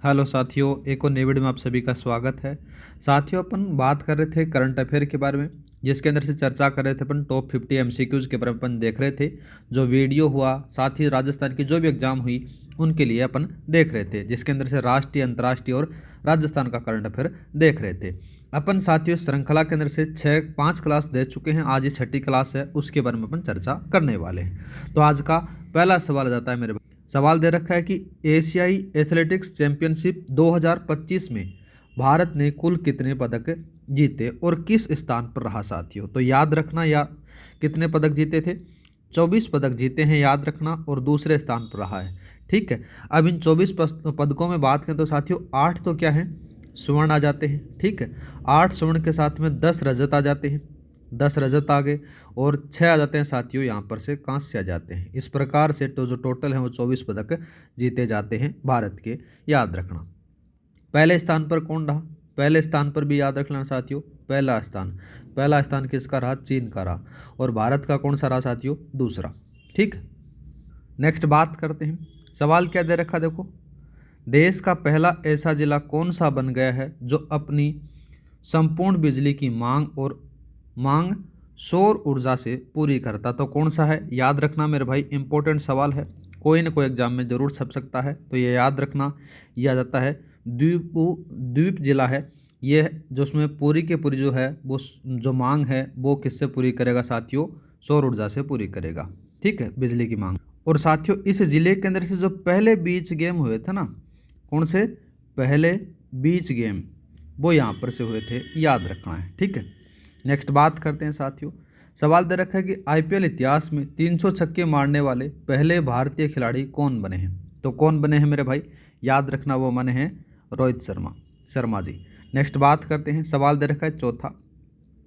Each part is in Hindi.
हेलो साथियों, एक और नई वीडियो में आप सभी का स्वागत है। साथियों, अपन बात कर रहे थे करंट अफेयर के बारे में, जिसके अंदर से चर्चा कर रहे थे अपन टॉप 50 एमसीक्यूज के बारे में अपन देख रहे थे। जो वीडियो हुआ, साथ ही राजस्थान की जो भी एग्जाम हुई उनके लिए अपन देख रहे थे, जिसके अंदर से राष्ट्रीय, अंतर्राष्ट्रीय और राजस्थान का करंट अफेयर देख रहे थे। अपन साथियों श्रृंखला के अंदर से 5 क्लास दे चुके हैं, आज ये 6ठी क्लास है, उसके बारे में अपन चर्चा करने वाले हैं। तो आज का पहला सवाल आ जाता है मेरे। सवाल दे रखा है कि एशियाई एथलेटिक्स चैंपियनशिप 2025 में भारत ने कुल कितने पदक जीते और किस स्थान पर रहा साथियों। तो याद रखना, या कितने पदक जीते थे? 24 पदक जीते हैं, याद रखना, और दूसरे स्थान पर रहा है। ठीक है, अब इन 24 पदकों में बात करें तो साथियों 8 तो क्या है, स्वर्ण आ जाते हैं। ठीक है, 8 स्वर्ण के साथ में 10 रजत आ जाते हैं, 10 रजत आ गए, और 6 आ जाते हैं साथियों यहाँ पर से कांस्य आ जाते हैं। इस प्रकार से तो जो टोटल है वो 24 पदक जीते जाते हैं भारत के, याद रखना। पहले स्थान पर कौन रहा? पहले स्थान पर भी याद रखना साथियों, पहला स्थान किसका रहा? चीन का रहा। और भारत का कौन सा रहा साथियों? दूसरा। ठीक, नेक्स्ट बात करते हैं। सवाल क्या दे रखा देखो, देश का पहला ऐसा जिला कौन सा बन गया है जो अपनी संपूर्ण बिजली की मांग सौर ऊर्जा से पूरी करता? तो कौन सा है, याद रखना मेरे भाई, इंपॉर्टेंट सवाल है, कोई ना कोई एग्जाम में जरूर छप सकता है, तो ये याद रखना। यह आ जाता है द्वीप जिला है ये, जो उसमें पूरी के पूरी जो है वो जो मांग है वो किससे पूरी करेगा साथियों? सौर ऊर्जा से पूरी करेगा। ठीक है, बिजली की मांग। और साथियों इस जिले के अंदर से जो पहले बीच गेम हुए थे ना, कौन से पहले बीच गेम, वो यहाँ पर से हुए थे, याद रखना है। ठीक है, नेक्स्ट बात करते हैं साथियों। सवाल दे रखा है कि आईपीएल इतिहास में 300 छक्के मारने वाले पहले भारतीय खिलाड़ी कौन बने हैं? तो कौन बने हैं मेरे भाई? याद रखना, वो बने हैं रोहित शर्मा जी। नेक्स्ट बात करते हैं। सवाल दे रखा है चौथा,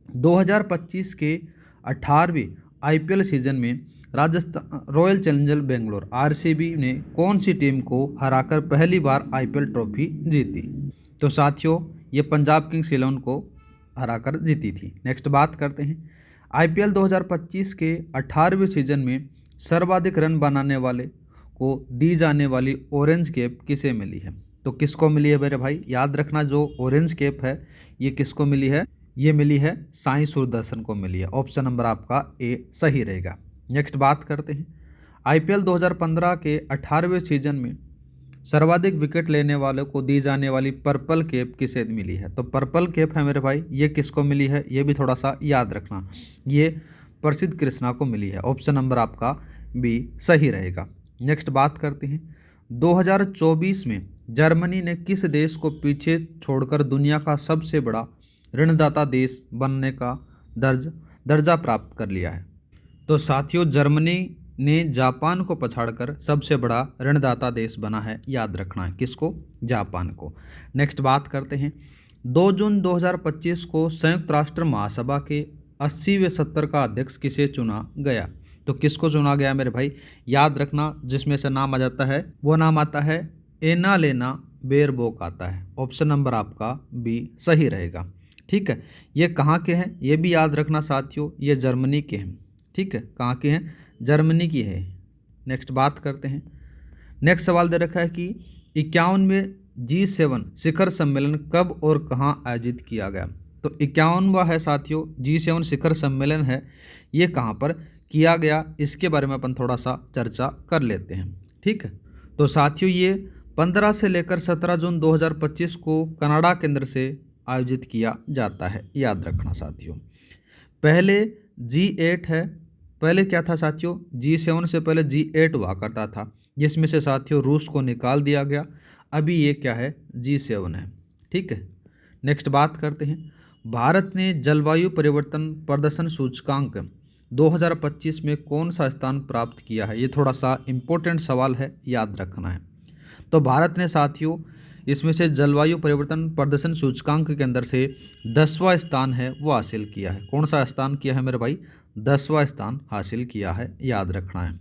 2025 के 18वीं आईपीएल सीजन में Rajasthan royal challenger Bangalore RCB ने कौन सी टीम को हराकर पहली बार आईपीएल ट्रॉफी जीती? तो साथियों ये पंजाब किंग्स 11 को हराकर जीती थी। नेक्स्ट बात करते हैं। आईपीएल 2025 के 18वें सीजन में सर्वाधिक रन बनाने वाले को दी जाने वाली ऑरेंज कैप किसे मिली है? तो किसको मिली है मेरे भाई? याद रखना, जो ऑरेंज कैप है ये किसको मिली है? ये मिली है साई सुदर्शन को मिली है। ऑप्शन नंबर आपका ए सही रहेगा। नेक्स्ट बात करते हैं। आईपीएल 2015 के 18वें सीजन में सर्वाधिक विकेट लेने वालों को दी जाने वाली पर्पल कैप किसे मिली है? तो पर्पल कैप है मेरे भाई, ये किसको मिली है? ये भी थोड़ा सा याद रखना, ये प्रसिद्ध कृष्णा को मिली है। ऑप्शन नंबर आपका बी सही रहेगा। नेक्स्ट बात करते हैं। 2024 में जर्मनी ने किस देश को पीछे छोड़कर दुनिया का सबसे बड़ा ऋणदाता देश बनने का दर्जा प्राप्त कर लिया है? तो साथियों जर्मनी ने जापान को पछाड़कर सबसे बड़ा ऋणदाता देश बना है, याद रखना है। किसको? जापान को। नेक्स्ट बात करते हैं। 2 जून 2025 को संयुक्त राष्ट्र महासभा के 80वें सत्र का अध्यक्ष किसे चुना गया? तो किसको चुना गया मेरे भाई? याद रखना, जिसमें से नाम आ जाता है वो नाम आता है एना लेना बेरबोक आता है। ऑप्शन नंबर आपका बी सही रहेगा। ठीक है, ये कहाँ के हैं ये भी याद रखना साथियों, ये जर्मनी के हैं। ठीक है, कहाँ के हैं? जर्मनी की है। नेक्स्ट बात करते हैं। नेक्स्ट सवाल दे रखा है कि 51वें G7 शिखर सम्मेलन कब और कहाँ आयोजित किया गया? तो 51वां है साथियों G7 शिखर सम्मेलन है, ये कहाँ पर किया गया, इसके बारे में अपन थोड़ा सा चर्चा कर लेते हैं। ठीक है, तो साथियों ये 15 से लेकर 17 जून 2025 को कनाडा के अंदर से आयोजित किया जाता है, याद रखना साथियों। पहले G8 है, पहले क्या था साथियों? G7 से पहले G8 हुआ करता था, जिसमें से साथियों रूस को निकाल दिया गया। अभी ये क्या है? G7 है। ठीक है, नेक्स्ट बात करते हैं। भारत ने जलवायु परिवर्तन प्रदर्शन सूचकांक 2025 में कौन सा स्थान प्राप्त किया है? ये थोड़ा सा इम्पोर्टेंट सवाल है, याद रखना है। तो भारत ने साथियों इसमें से जलवायु परिवर्तन प्रदर्शन सूचकांक के अंदर से 10वां स्थान है वो हासिल किया है। कौन सा स्थान किया है मेरे भाई? 10वां स्थान हासिल किया है, याद रखना है।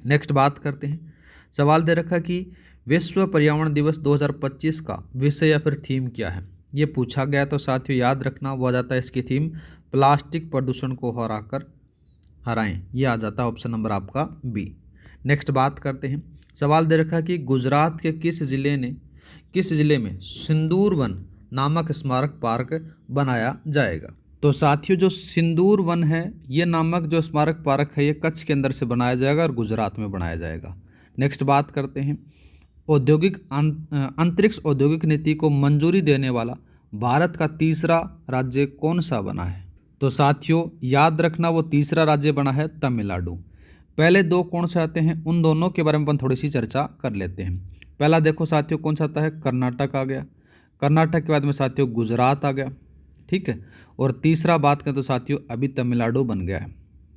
नेक्स्ट बात करते हैं। सवाल दे रखा कि विश्व पर्यावरण दिवस 2025 का विषय या फिर थीम क्या है? ये पूछा गया, तो साथियों याद रखना वो आ जाता है इसकी थीम प्लास्टिक प्रदूषण को हराएं, ये आ जाता है ऑप्शन नंबर आपका बी। नेक्स्ट बात करते हैं। सवाल दे रखा है कि गुजरात के किस जिले में सिंदूर वन नामक स्मारक पार्क बनाया जाएगा। तो साथियों जो सिंदूर वन है ये नामक जो स्मारक पार्क है ये कच्छ के अंदर से बनाया जाएगा और गुजरात में बनाया जाएगा। नेक्स्ट बात करते हैं अंतरिक्ष औद्योगिक नीति को मंजूरी देने वाला भारत का तीसरा राज्य कौन सा बना है। तो साथियों याद रखना वो तीसरा राज्य बना है तमिलनाडु। पहले दो कौन से आते हैं उन दोनों के बारे में अपन थोड़ी सी चर्चा कर लेते हैं। पहला देखो साथियों कौन सा आता है, कर्नाटक आ गया। कर्नाटक के बाद में साथियों गुजरात आ गया, ठीक है। और तीसरा बात करें तो साथियों अभी तमिलनाडु बन गया है।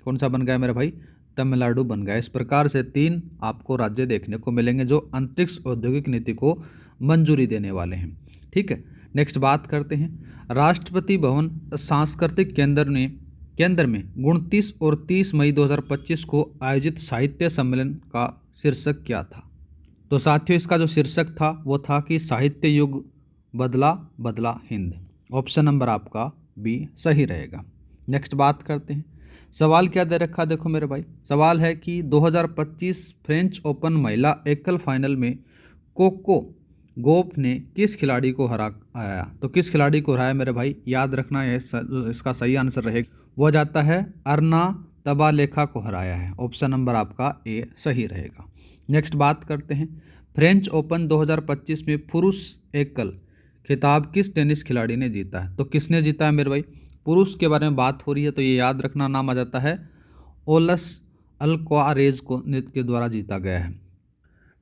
कौन सा बन गया है मेरे भाई, तमिलनाडु बन गया। इस प्रकार से 3 आपको राज्य देखने को मिलेंगे जो अंतरिक्ष औद्योगिक नीति को मंजूरी देने वाले हैं, ठीक है। नेक्स्ट बात करते हैं राष्ट्रपति भवन सांस्कृतिक केंद्र में 29 और 30 मई 2025 को आयोजित साहित्य सम्मेलन का शीर्षक क्या था। तो साथियों इसका जो शीर्षक था वो था कि साहित्य युग बदला बदला हिंद। ऑप्शन नंबर आपका बी सही रहेगा। नेक्स्ट बात करते हैं सवाल क्या दे रखा, देखो मेरे भाई सवाल है कि 2025 फ्रेंच ओपन महिला एकल फाइनल में कोको गोफ ने किस खिलाड़ी को हराया। तो किस खिलाड़ी को हराया मेरे भाई, याद रखना है इसका सही आंसर रहेगा वो जाता है अरना तबालेखा को हराया है। ऑप्शन नंबर आपका ए सही रहेगा। नेक्स्ट बात करते हैं फ्रेंच ओपन 2025 में पुरुष एकल खिताब किस टेनिस खिलाड़ी ने जीता है। तो किसने जीता है मेरे भाई, पुरुष के बारे में बात हो रही है तो ये याद रखना नाम आ जाता है ओलस अल्क्वारेज को के द्वारा जीता गया है।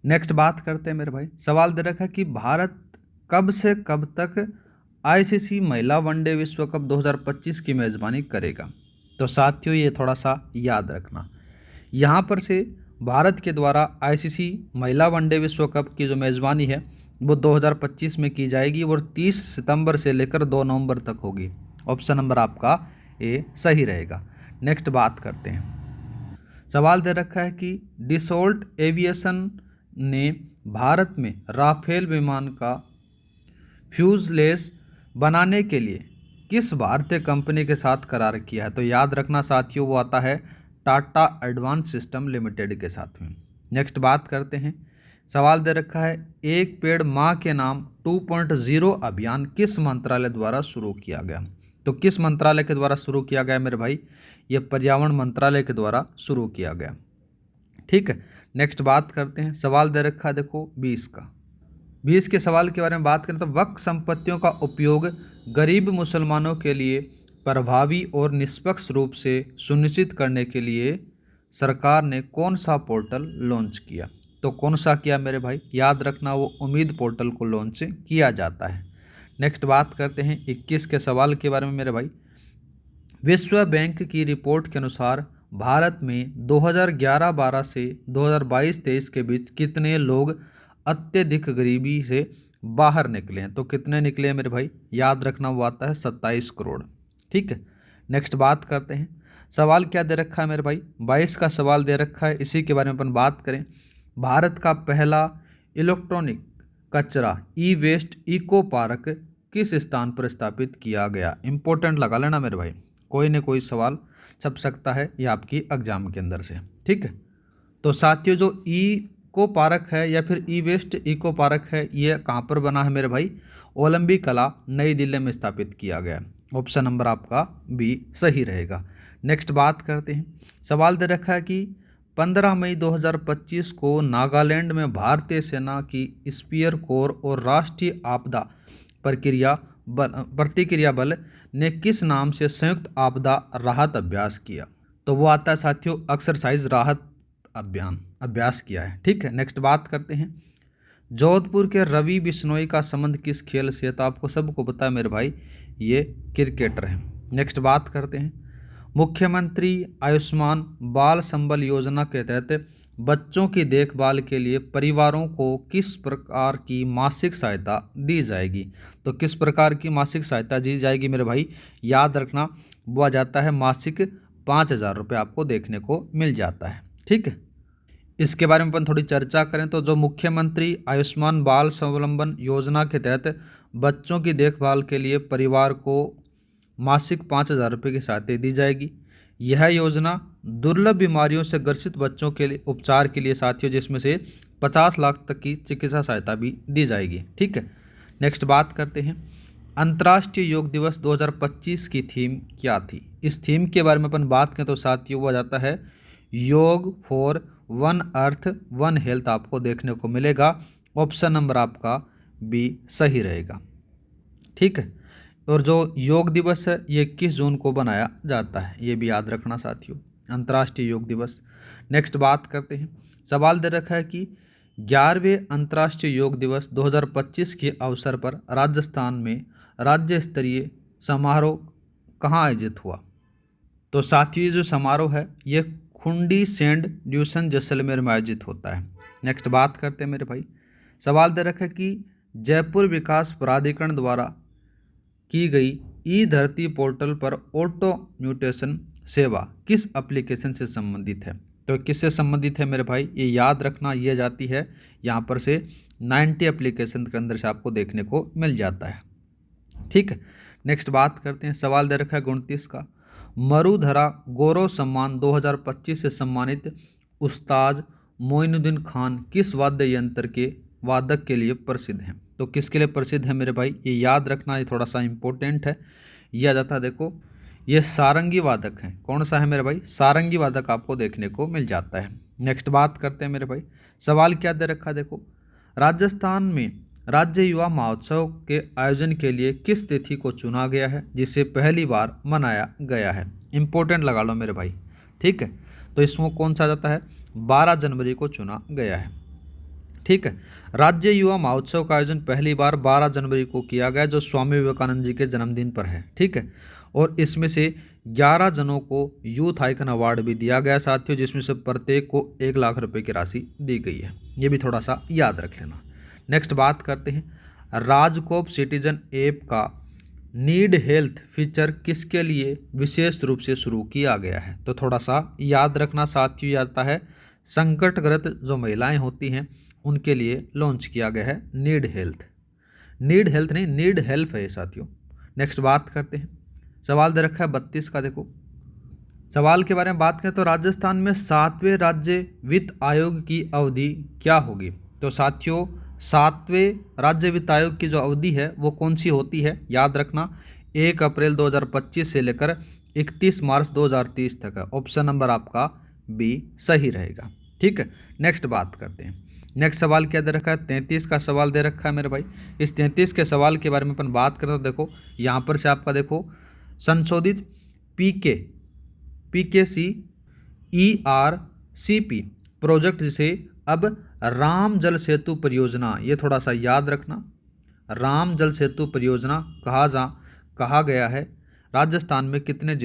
नेक्स्ट बात करते हैं मेरे भाई सवाल दे रखा है कि भारत कब से कब तक आईसीसी महिला वनडे विश्व कप 2025 की मेज़बानी करेगा। तो साथियों ये थोड़ा सा याद रखना, यहाँ पर से भारत के द्वारा आईसीसी महिला वनडे विश्व कप की जो मेज़बानी है वो 2025 में की जाएगी और 30 सितंबर से लेकर 2 नवंबर तक होगी। ऑप्शन नंबर आपका ए सही रहेगा। नेक्स्ट बात करते हैं सवाल दे रखा है कि डिसॉल्ट एविएशन ने भारत में राफेल विमान का फ्यूजलेज बनाने के लिए किस भारतीय कंपनी के साथ करार किया है। तो याद रखना साथियों वो आता है टाटा एडवांस सिस्टम लिमिटेड के साथ में। नेक्स्ट बात करते हैं सवाल दे रखा है एक पेड़ माँ के नाम 2.0 अभियान किस मंत्रालय द्वारा शुरू किया गया। तो किस मंत्रालय के द्वारा शुरू किया गया मेरे भाई, ये पर्यावरण मंत्रालय के द्वारा शुरू किया गया, ठीक है। नेक्स्ट बात करते हैं सवाल दे रखा है देखो 20 का। 20 के सवाल के बारे में बात करें तो वक्फ संपत्तियों का उपयोग गरीब मुसलमानों के लिए प्रभावी और निष्पक्ष रूप से सुनिश्चित करने के लिए सरकार ने कौन सा पोर्टल लॉन्च किया। तो कौन सा किया मेरे भाई, याद रखना वो उम्मीद पोर्टल को लॉन्च किया जाता है। नेक्स्ट बात करते हैं 21 के सवाल के बारे में मेरे भाई विश्व बैंक की रिपोर्ट के अनुसार भारत में 2011-12 से 2022-23 के बीच कितने लोग अत्यधिक गरीबी से बाहर निकले हैं। तो कितने निकले हैं मेरे भाई, याद रखना वो आता है 27 करोड़, ठीक है। नेक्स्ट बात करते हैं सवाल क्या दे रखा है मेरे भाई 22 का सवाल दे रखा है, इसी के बारे में अपन बात करें। भारत का पहला इलेक्ट्रॉनिक कचरा ई वेस्ट इको पार्क किस स्थान पर स्थापित किया गया। इंपॉर्टेंट लगा लेना मेरे भाई, कोई न कोई सवाल छप सकता है ये आपकी एग्जाम के अंदर से, ठीक है। तो साथियों जो इको पार्क है या फिर ई वेस्ट इको पार्क है ये कहाँ पर बना है मेरे भाई, ओलंपिक कला नई दिल्ली में स्थापित किया गया। ऑप्शन नंबर आपका बी सही रहेगा। नेक्स्ट बात करते हैं सवाल दे रखा है कि 15 मई 2025 को नागालैंड में भारतीय सेना की स्पीयर कोर और राष्ट्रीय आपदा प्रतिक्रिया बल ने किस नाम से संयुक्त आपदा राहत अभ्यास किया। तो वो आता है साथियों एक्सरसाइज राहत अभ्यास किया है, ठीक है। नेक्स्ट बात करते हैं जोधपुर के रवि बिश्नोई का संबंध किस खेल से है। तो आपको सबको पता है मेरे भाई ये क्रिकेटर हैं। नेक्स्ट बात करते हैं मुख्यमंत्री आयुष्मान बाल संबल योजना के तहत बच्चों की देखभाल के लिए परिवारों को किस प्रकार की मासिक सहायता दी जाएगी। तो किस प्रकार की मासिक सहायता दी जाएगी मेरे भाई, याद रखना वो आ जाता है मासिक 5,000 रुपये आपको देखने को मिल जाता है, ठीक है। इसके बारे में अपन थोड़ी चर्चा करें तो जो मुख्यमंत्री आयुष्मान बाल स्वावलंबन योजना के तहत बच्चों की देखभाल के लिए परिवार को मासिक 5,000 रुपये की सहायता दी जाएगी। यह योजना दुर्लभ बीमारियों से ग्रसित बच्चों के लिए उपचार के लिए साथियों जिसमें से 50 लाख तक की चिकित्सा सहायता भी दी जाएगी। ठीक है, नेक्स्ट बात करते हैं अंतर्राष्ट्रीय योग दिवस 2025 की थीम क्या थी। इस थीम के बारे में अपन बात करें तो साथियों वो आ जाता है योग for one earth one health आपको देखने को मिलेगा। ऑप्शन नंबर आपका बी सही रहेगा। ठीक है, और जो योग दिवस है ये 21 जून को बनाया जाता है, ये भी याद रखना साथियों, अंतर्राष्ट्रीय योग दिवस। नेक्स्ट बात करते हैं, सवाल दे रखा है कि 11वें अंतर्राष्ट्रीय योग दिवस 2025 के अवसर पर राजस्थान में राज्य स्तरीय समारोह कहाँ आयोजित हुआ। तो साथियों ये जो समारोह है ये खुंडी सेंट ड्यूसन जैसलमेर में आयोजित होता है। नेक्स्ट बात करते हैं मेरे भाई, सवाल दे रखा है कि जयपुर विकास प्राधिकरण द्वारा की गई ई धरती पोर्टल पर ऑटो म्यूटेशन सेवा किस एप्लीकेशन से संबंधित है। तो किससे संबंधित है मेरे भाई, ये याद रखना, ये जाती है यहाँ पर से 90 एप्लीकेशन के अंदर से आपको देखने को मिल जाता है। ठीक है, नेक्स्ट बात करते हैं, सवाल दे रखा है 29 का, मरुधरा गौरव सम्मान 2025 से सम्मानित उस्ताद मोइनुद्दीन खान किस वाद्य यंत्र के वादक के लिए प्रसिद्ध हैं। तो किसके लिए प्रसिद्ध है मेरे भाई, ये याद रखना, ये थोड़ा सा इंपॉर्टेंट है। यह आ जाता है देखो, ये सारंगी वादक हैं। कौन सा है मेरे भाई, सारंगी वादक आपको देखने को मिल जाता है। नेक्स्ट बात करते हैं मेरे भाई, सवाल क्या दे रखा है देखो, राजस्थान में राज्य युवा महोत्सव के आयोजन के लिए किस तिथि को चुना गया है जिसे पहली बार मनाया गया है। इंपॉर्टेंट लगा लो मेरे भाई। ठीक है, तो इसमें कौन सा जाता है, 12 जनवरी को चुना गया है। ठीक है, राज्य युवा महोत्सव का आयोजन पहली बार 12 जनवरी को किया गया जो स्वामी विवेकानंद जी के जन्मदिन पर है। ठीक है, और इसमें से 11 जनों को यूथ आइकन अवार्ड भी दिया गया साथियों, जिसमें से प्रत्येक को 1 लाख रुपए की राशि दी गई है। ये भी थोड़ा सा याद रख लेना। नेक्स्ट बात करते हैं, राजकोप सिटीजन ऐप का नीड हेल्थ फीचर किसके लिए विशेष रूप से शुरू किया गया है। तो थोड़ा सा याद रखना साथियों, आता है संकटग्रस्त जो महिलाएं होती हैं उनके लिए लॉन्च किया गया है नीड हेल्थ। नीड हेल्थ नहीं, नीड हेल्प है साथियों। नेक्स्ट बात करते हैं, सवाल दे रखा है 32 का, देखो सवाल के बारे में बात करें तो राजस्थान में 7वें राज्य वित्त आयोग की अवधि क्या होगी। तो साथियों 7वें राज्य वित्त आयोग की जो अवधि है वो कौन सी होती है, याद रखना 1 अप्रैल 2025 से लेकर 31 मार्च 2030 तक है। ऑप्शन नंबर आपका बी सही रहेगा। ठीक है, नेक्स्ट बात करते हैं, नेक्स्ट सवाल क्या दे रखा है, 33 का सवाल दे रखा है मेरे भाई। इस 33 के सवाल के बारे में अपन बात करें तो देखो यहाँ पर से आपका देखो संशोधित पीकेसी ERCP प्रोजेक्ट जिसे अब राम जल सेतु परियोजना, ये थोड़ा सा याद रखना, राम जल सेतु परियोजना कहा गया है। राजस्थान में कितने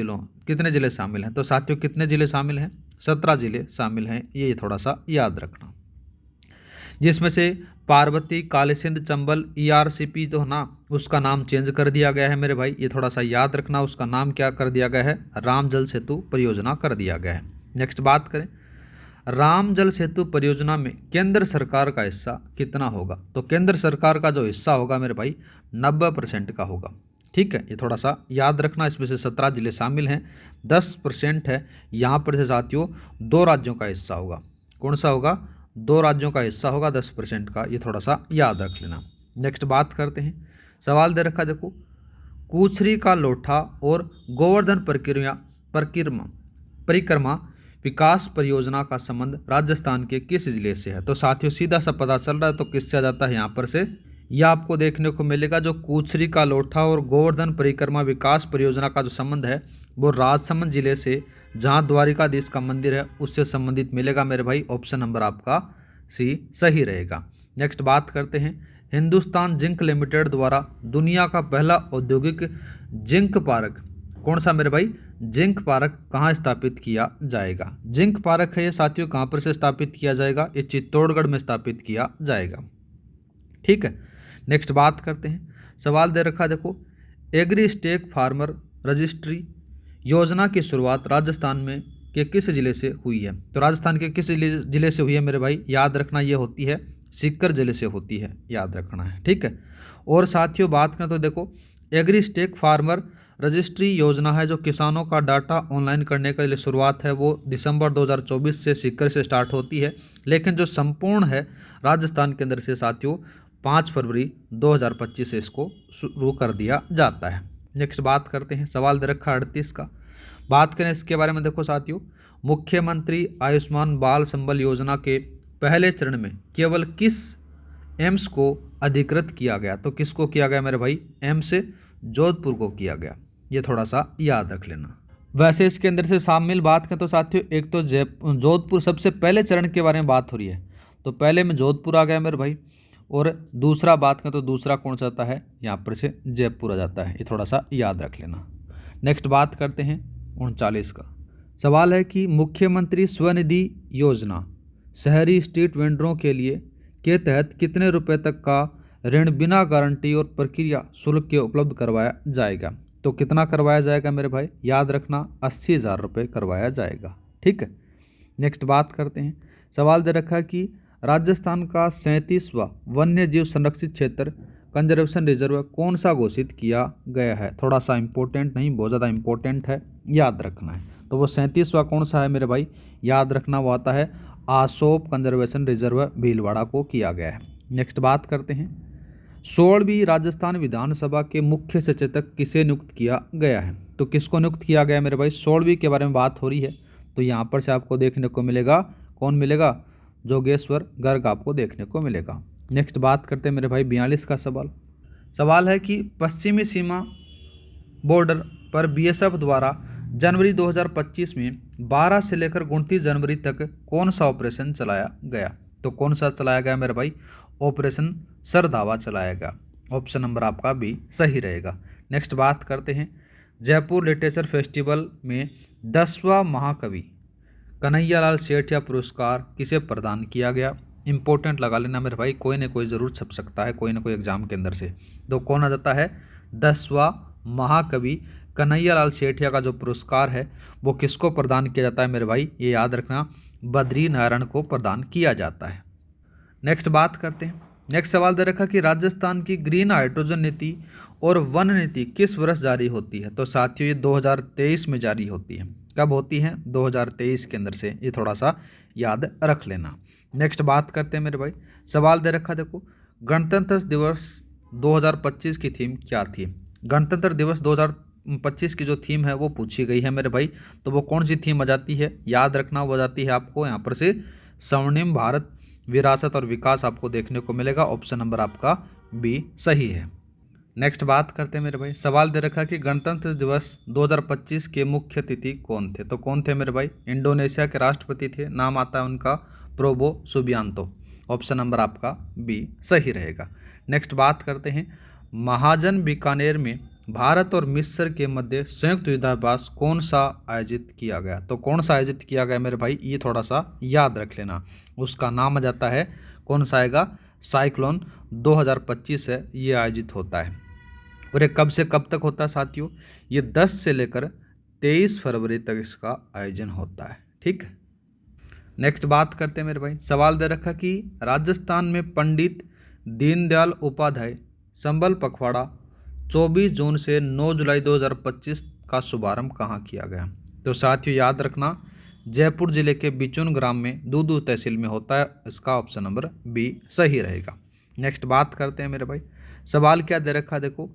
जिले शामिल हैं। तो साथियों कितने जिले शामिल हैं, 17 जिले शामिल हैं, ये थोड़ा सा याद रखना। जिसमें से पार्वती, कालीसिंध, चंबल ERCP तो ना उसका नाम चेंज कर दिया गया है मेरे भाई, ये थोड़ा सा याद रखना, उसका नाम क्या कर दिया गया है, राम जल सेतु परियोजना कर दिया गया है। नेक्स्ट बात करें, राम जल सेतु परियोजना में केंद्र सरकार का हिस्सा कितना होगा। तो केंद्र सरकार का जो हिस्सा होगा मेरे भाई 90% का होगा। ठीक है, ये थोड़ा सा याद रखना, इसमें से 17 जिले शामिल हैं, 10% है यहाँ पर से साथियों 2 राज्यों का हिस्सा होगा। कौन सा होगा, 2 राज्यों का हिस्सा होगा 10% का, ये थोड़ा सा याद रख लेना। नेक्स्ट बात करते हैं, सवाल दे रखा देखो, कूचरी का लोठा और गोवर्धन परिक्रमा विकास परियोजना का संबंध राजस्थान के किस जिले से है। तो साथियों सीधा सा पता चल रहा है, तो किससे आ जाता है यहाँ पर से, यह आपको देखने को मिलेगा जो कूचरी का लोठा और गोवर्धन परिक्रमा विकास परियोजना का जो संबंध है वो राजसमंद जिले से, जहाँ द्वारिकाधीश का मंदिर है उससे संबंधित मिलेगा मेरे भाई। ऑप्शन नंबर आपका सी सही रहेगा। नेक्स्ट बात करते हैं, हिंदुस्तान जिंक लिमिटेड द्वारा दुनिया का पहला औद्योगिक जिंक पार्क कौन सा मेरे भाई, जिंक पार्क कहाँ स्थापित किया जाएगा। जिंक पार्क है ये साथियों, कहाँ पर से स्थापित किया जाएगा, ये चित्तौड़गढ़ में स्थापित किया जाएगा। ठीक है, नेक्स्ट बात करते हैं, सवाल दे रखा देखो, एग्री स्टेक फार्मर रजिस्ट्री योजना की शुरुआत राजस्थान में के किस जिले से हुई है। तो राजस्थान के किस जिले से हुई है मेरे भाई, याद रखना ये होती है सीकर जिले से होती है, याद रखना है। ठीक है, और साथियों बात करें तो देखो एग्री स्टेक फार्मर रजिस्ट्री योजना है जो किसानों का डाटा ऑनलाइन करने के लिए शुरुआत है वो दिसंबर 2024 से सीकर से स्टार्ट होती है, लेकिन जो संपूर्ण है राजस्थान के अंदर से साथियों 5 फरवरी 2025 से इसको शुरू कर दिया जाता है। नेक्स्ट बात करते हैं, सवाल दे रखा 38 का। बात करें इसके बारे में, देखो साथियों, मुख्यमंत्री आयुष्मान बाल संबल योजना के पहले चरण में केवल किस एम्स को अधिकृत किया गया? तो किसको किया गया मेरे भाई? एम्स जोधपुर को किया गया। ये थोड़ा सा याद रख लेना। वैसे इसके अंदर से शामिल बात करें तो साथियों, एक तो जोधपुर सबसे पहले चरण के बारे में बात हो रही है, तो पहले में जोधपुर आ गया मेरे भाई, और दूसरा बात करें तो दूसरा कौन सा आता है? यहाँ पर से जयपुर आ जाता है। ये थोड़ा सा याद रख लेना। नेक्स्ट बात करते हैं 39 का। सवाल है कि मुख्यमंत्री स्वनिधि योजना शहरी स्ट्रीट वेंडरों के लिए के तहत कितने रुपए तक का ऋण बिना गारंटी और प्रक्रिया शुल्क के उपलब्ध करवाया जाएगा? तो कितना करवाया जाएगा मेरे भाई? याद रखना 80,000 रुपये करवाया जाएगा। ठीक है। नेक्स्ट बात करते हैं, सवाल दे रखा है कि राजस्थान का 37वां वन्य जीव संरक्षित क्षेत्र कंजर्वेशन रिजर्व कौन सा घोषित किया गया है? थोड़ा सा इंपॉर्टेंट नहीं, बहुत ज़्यादा इंपॉर्टेंट है, याद रखना है। तो वो 37वां कौन सा है मेरे भाई? याद रखना, वो आता है आसोप कंजर्वेशन रिजर्व भीलवाड़ा को किया गया है। नेक्स्ट बात करते हैं, 16वीं राजस्थान विधानसभा के मुख्य सचेतक किसे नियुक्त किया गया है? तो किसको नियुक्त किया गया मेरे भाई? 16वीं के बारे में बात हो रही है, तो यहाँ पर से आपको देखने को मिलेगा, कौन मिलेगा? जोगेश्वर गर्ग आपको देखने को मिलेगा। नेक्स्ट बात करते हैं मेरे भाई 42 का सवाल है कि पश्चिमी सीमा बॉर्डर पर बीएसएफ द्वारा जनवरी 2025 में 12 से लेकर 29 जनवरी तक कौन सा ऑपरेशन चलाया गया? तो कौन सा चलाया गया मेरे भाई? ऑपरेशन सरधावा चलाया गया। ऑप्शन नंबर आपका बी सही रहेगा। नेक्स्ट बात करते हैं, जयपुर लिटरेचर फेस्टिवल में 10वां महाकवि कन्हैयालाल सेठिया पुरस्कार किसे प्रदान किया गया? इंपॉर्टेंट लगा लेना मेरे भाई, कोई ना कोई ज़रूर छप सकता है कोई ना कोई एग्जाम के अंदर से। तो कौन आ जाता है? 10वां महाकवि कन्हैयालाल सेठिया का जो पुरस्कार है वो किसको प्रदान किया जाता है मेरे भाई? ये याद रखना, बद्री नारायण को प्रदान किया जाता है। नेक्स्ट बात करते हैं, नेक्स्ट सवाल दे रखा कि राजस्थान की ग्रीन हाइड्रोजन नीति और वन नीति किस वर्ष जारी होती है? तो साथियों ये 2023 में जारी होती है। कब होती है? 2023 के अंदर से, ये थोड़ा सा याद रख लेना। नेक्स्ट बात करते हैं मेरे भाई, सवाल दे रखा देखो, गणतंत्र दिवस 2025 की थीम क्या थी? गणतंत्र दिवस 2025 की जो थीम है वो पूछी गई है मेरे भाई, तो वो कौन सी थीम आ जाती है? याद रखना, वो जाती है आपको यहाँ पर से स्वर्णिम भारत विरासत और विकास आपको देखने को मिलेगा। ऑप्शन नंबर आपका बी सही है। नेक्स्ट बात करते हैं मेरे भाई, सवाल दे रखा कि गणतंत्र दिवस 2025 के मुख्य अतिथि कौन थे? तो कौन थे मेरे भाई? इंडोनेशिया के राष्ट्रपति थे, नाम आता है उनका प्रोबो सुबियांतो। ऑप्शन नंबर आपका बी सही रहेगा। नेक्स्ट बात करते हैं, महाजन बीकानेर में भारत और मिस्र के मध्य संयुक्त युद्धाभ्यास कौन सा आयोजित किया गया? तो कौन सा आयोजित किया गया मेरे भाई? ये थोड़ा सा याद रख लेना, उसका नाम आ जाता है, कौन सा आएगा? साइक्लोन 2025 है, ये आयोजित होता है। और ये कब से कब तक होता है साथियों? ये 10 से लेकर 23 फरवरी तक इसका आयोजन होता है। ठीक है। नेक्स्ट बात करते हैं मेरे भाई, सवाल दे रखा कि राजस्थान में पंडित दीनदयाल उपाध्याय संबल पखवाड़ा 24 जून से 9 जुलाई 2025 का शुभारंभ कहाँ किया गया? तो साथियों याद रखना, जयपुर जिले के बिचुन ग्राम में दूदू तहसील में होता है। इसका ऑप्शन नंबर बी सही रहेगा। नेक्स्ट बात करते हैं मेरे भाई, सवाल क्या दे रखा देखो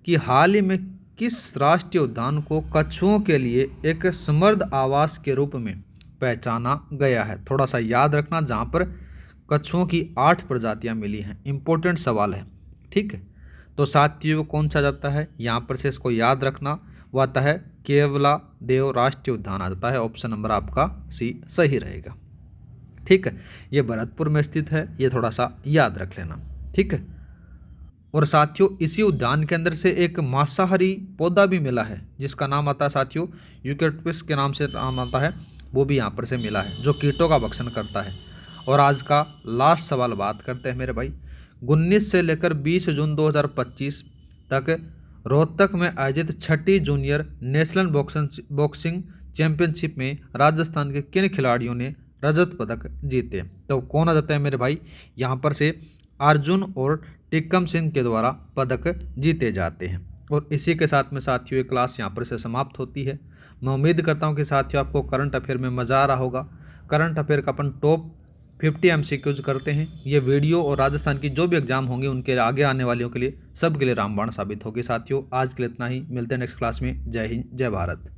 कि हाल ही में किस राष्ट्रीय उद्यान को कछुओं के लिए एक समृद्ध आवास के रूप में पहचाना गया है? थोड़ा सा याद रखना, जहाँ पर कछुओं की 8 प्रजातियाँ मिली हैं। इंपॉर्टेंट सवाल है। ठीक है। तो साथियों कौन सा जाता है? यहाँ पर से इसको याद रखना, वो आता है केवला देव राष्ट्रीय उद्यान आ जाता है। ऑप्शन नंबर आपका सी सही रहेगा। ठीक है। ये भरतपुर में स्थित है, ये थोड़ा सा याद रख लेना। ठीक है। और साथियों इसी उद्यान के अंदर से एक मांसाहारी पौधा भी मिला है जिसका नाम आता है साथियों यूकेलिप्टस के नाम से नाम आता है, वो भी यहाँ पर से मिला है, जो कीटों का भक्षण करता है। और आज का लास्ट सवाल बात करते हैं मेरे भाई, 19 से लेकर 20 जून 2025 तक रोहतक में आयोजित 6ठी जूनियर नेशनल बॉक्सिंग चैंपियनशिप में राजस्थान के किन खिलाड़ियों ने रजत पदक जीते? तो कौन आ जाता है मेरे भाई? यहाँ पर से अर्जुन और टिक्कम सिंह के द्वारा पदक जीते जाते हैं। और इसी के साथ में साथियों ये क्लास यहाँ पर से समाप्त होती है। मैं उम्मीद करता हूँ कि साथियों आपको करंट अफेयर में मज़ा आ रहा होगा। करंट अफेयर का अपन टॉप 50 एमसीक्यूज करते हैं। ये वीडियो और राजस्थान की जो भी एग्जाम होंगे उनके आगे आने वालों के लिए सब के लिए रामबाण साबित होगी। साथियों आज के लिए इतना ही, मिलते हैं नेक्स्ट क्लास में। जय हिंद, जय भारत।